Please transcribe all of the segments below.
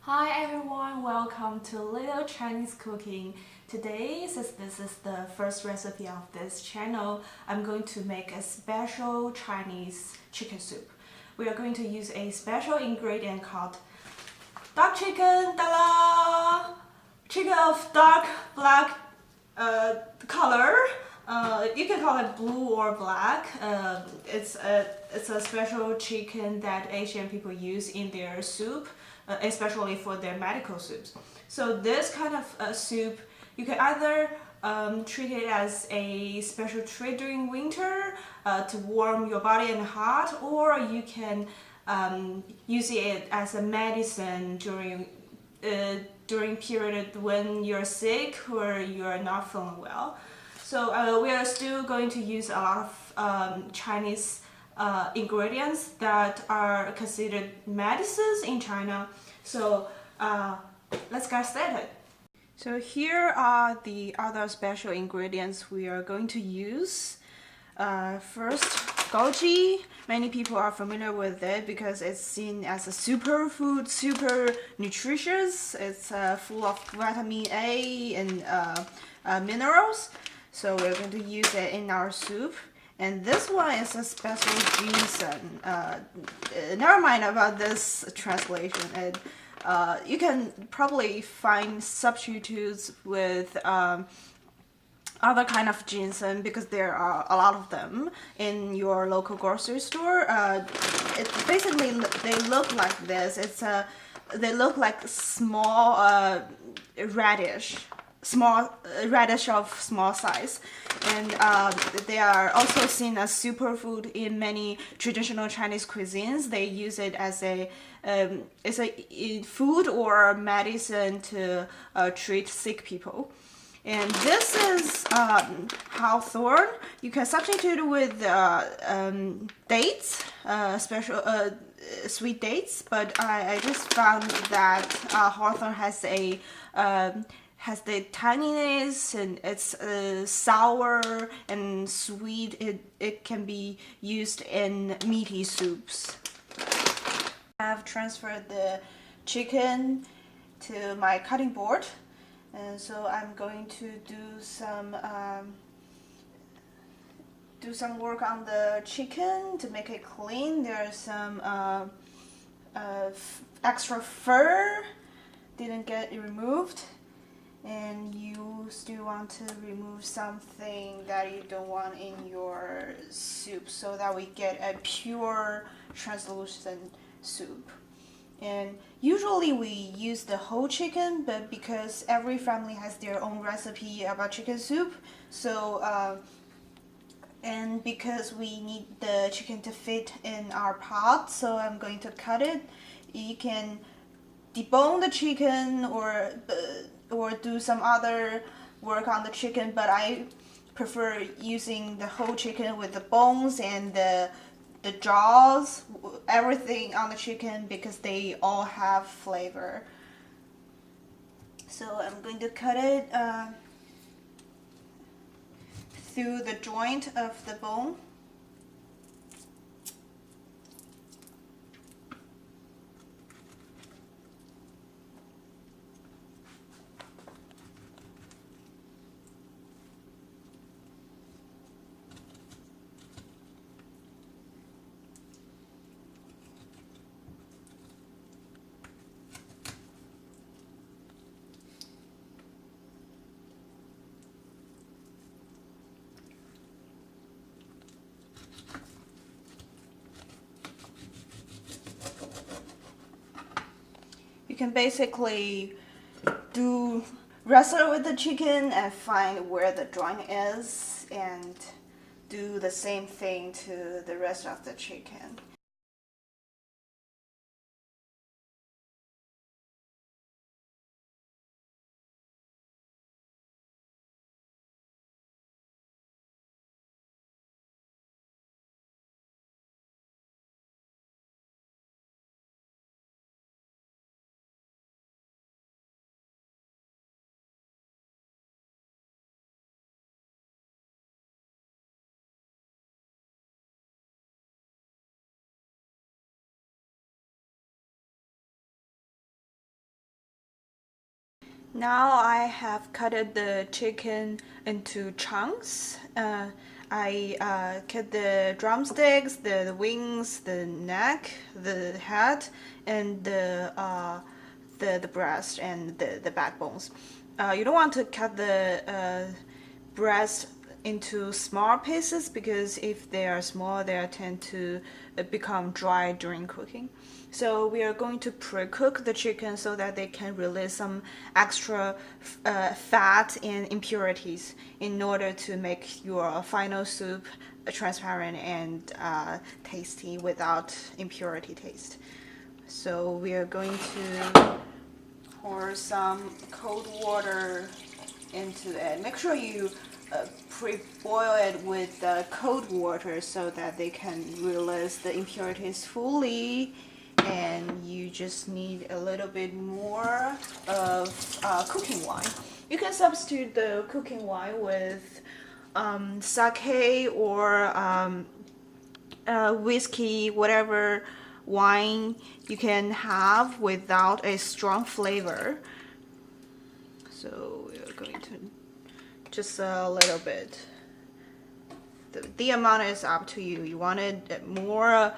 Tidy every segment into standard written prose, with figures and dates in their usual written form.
Hi everyone, welcome to Little Chinese Cooking. Today, since this is the first recipe of this channel, I'm going to make a special Chinese chicken soup. We are going to use a special ingredient called dark chicken, ta-da! Chicken of dark black color. You can call it blue or black. It's a special chicken that Asian people use in their soup, especially for their medical soups. So this kind of soup, you can either treat it as a special treat during winter to warm your body and heart, or you can use it as a medicine during period when you're sick or you're not feeling well. So we are still going to use a lot of Chinese ingredients that are considered medicines in China. So let's get started. So here are the other special ingredients we are going to use. First, goji. Many people are familiar with it because it's seen as a superfood, super nutritious. It's full of vitamin A and minerals. So we're going to use it in our soup. And this one is a special ginseng. Never mind about this translation. You can probably find substitutes with other kind of ginseng because there are a lot of them in your local grocery store. Basically they look like this. They look like small radish of small size, and they are also seen as superfood in many traditional Chinese cuisines. They use it as a food or medicine to treat sick people. And this is hawthorn. You can substitute it with dates, special sweet dates, but I just found that hawthorn has the tanginess, and it's sour and sweet. It can be used in meaty soups. I've transferred the chicken to my cutting board, and so I'm going to do some work on the chicken to make it clean. There's some extra fur didn't get removed, and you still want to remove something that you don't want in your soup so that we get a pure translucent soup. And usually we use the whole chicken, but because every family has their own recipe about chicken soup, so and because we need the chicken to fit in our pot, so I'm going to cut it. You can debone the chicken or do some other work on the chicken, but I prefer using the whole chicken with the bones and the jaws, everything on the chicken, because they all have flavor. So I'm going to cut it through the joint of the bone. You can basically wrestle with the chicken and find where the joint is and do the same thing to the rest of the chicken. Now I have cut the chicken into chunks. I cut the drumsticks, the wings, the neck, the head, and the breast and the backbones. You don't want to cut the breast into small pieces because if they are small, they tend to become dry during cooking. So we are going to pre-cook the chicken so that they can release some extra fat and impurities in order to make your final soup transparent and tasty without impurity taste. So we are going to pour some cold water into it. Make sure you pre-boil it with cold water so that they can release the impurities fully. And you just need a little bit more of cooking wine. You can substitute the cooking wine with sake or whiskey, whatever wine you can have without a strong flavor. So we're going to just a little bit. The amount is up to you. You wanted more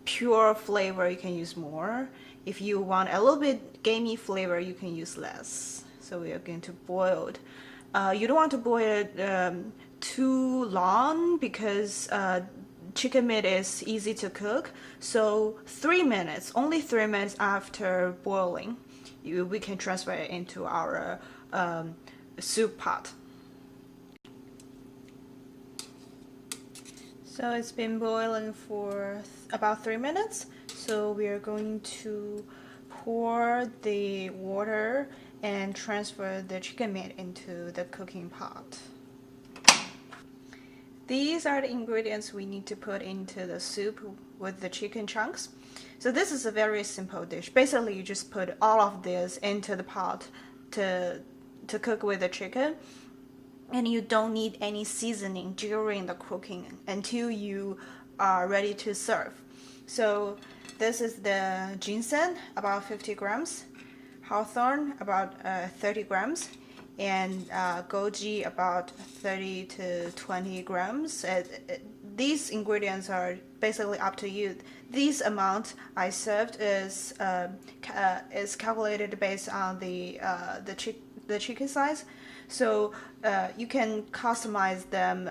pure flavor, you can use more. If you want a little bit gamey flavor, you can use less. So we are going to boil it. You don't want to boil it too long because chicken meat is easy to cook. So 3 minutes, only 3 minutes after boiling, we can transfer it into our soup pot. So it's been boiling for about 3 minutes. So we are going to pour the water and transfer the chicken meat into the cooking pot. These are the ingredients we need to put into the soup with the chicken chunks. So this is a very simple dish. Basically, you just put all of this into the pot to cook with the chicken. And you don't need any seasoning during the cooking until you are ready to serve. So this is the ginseng, about 50 grams, hawthorn, about 30 grams, and goji, about 30 to 20 grams. These ingredients are basically up to you. This amount I served is calculated based on the chicken size. So you can customize them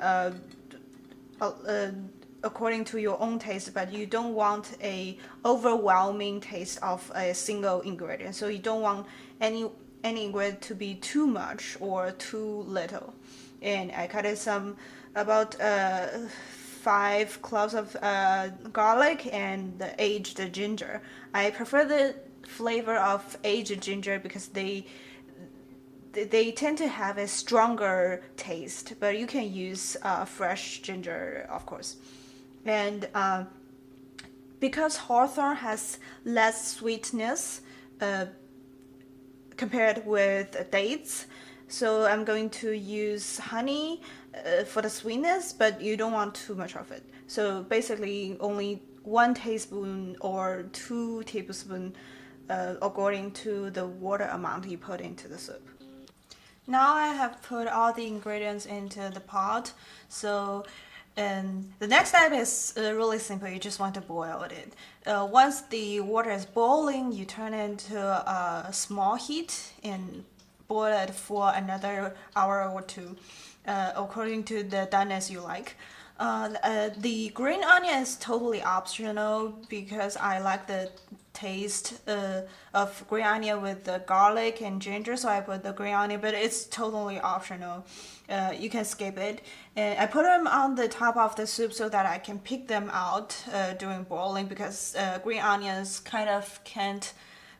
according to your own taste, but you don't want a overwhelming taste of a single ingredient. So you don't want any ingredient to be too much or too little. And I cut some about 5 cloves of garlic and the aged ginger. I prefer the flavor of aged ginger because they tend to have a stronger taste, but you can use fresh ginger, of course. And because hawthorn has less sweetness compared with dates, so I'm going to use honey for the sweetness, but you don't want too much of it. So basically only 1 tablespoon or 2 tablespoons according to the water amount you put into the soup. Now I have put all the ingredients into the pot. So the next step is really simple. You just want to boil it. Once the water is boiling, you turn it into a small heat and boil it for another hour or 2, according to the doneness you like. The green onion is totally optional because I like the taste of green onion with the garlic and ginger, so I put the green onion, but it's totally optional. You can skip it. And I put them on the top of the soup so that I can pick them out during boiling because green onions kind of can't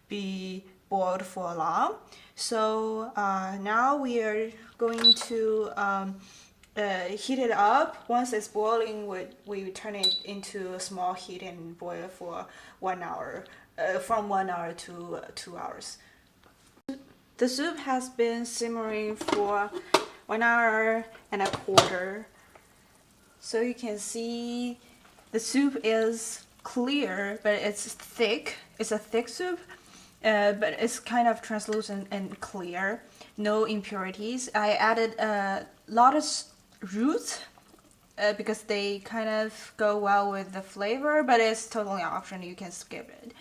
be boiled for long. So now we are going to heat it up. Once it's boiling, we turn it into a small heat and boil for 1 hour, from 1 hour to 2 hours. The soup has been simmering for 1 hour and a quarter. So you can see the soup is clear, but it's thick. It's a thick soup. but it's kind of translucent and clear, no impurities. I added lotus roots because they kind of go well with the flavor, but it's totally optional, you can skip it.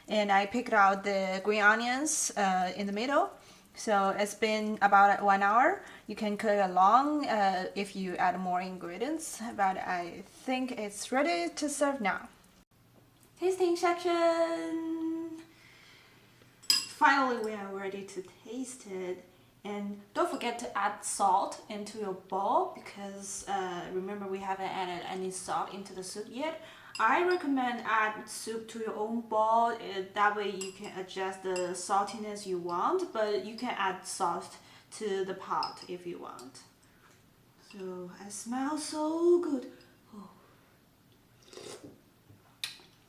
And I picked out the green onions in the middle. So it's been about 1 hour. You can cook along if you add more ingredients, but I think it's ready to serve now. Tasting section! Finally, we are ready to taste it. And don't forget to add salt into your bowl because remember we haven't added any salt into the soup yet. I recommend add soup to your own bowl. That way you can adjust the saltiness you want, but you can add salt to the pot if you want. So it smells so good. Oh.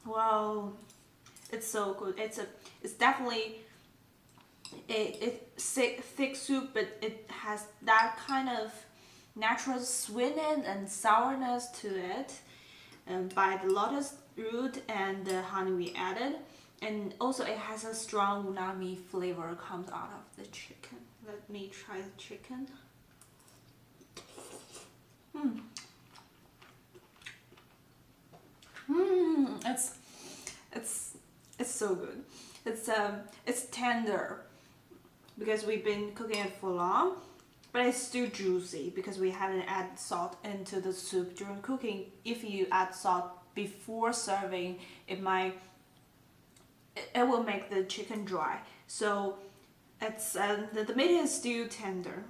Wow, it's so good. It's definitely a thick soup, but it has that kind of natural sweetness and sourness to it. By the lotus root and the honey we added, and also it has a strong umami flavor comes out of the chicken. Let me try the chicken. It's so good. It's tender because we've been cooking it for long. But it's still juicy because we haven't added salt into the soup during cooking. If you add salt before serving, it will make the chicken dry. So it's the meat is still tender.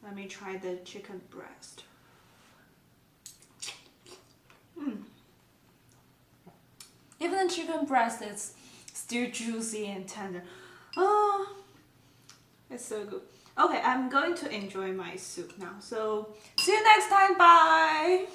Let me try the chicken breast. Even the chicken breast is still juicy and tender. Oh, it's so good. Okay, I'm going to enjoy my soup now. So, see you next time. Bye!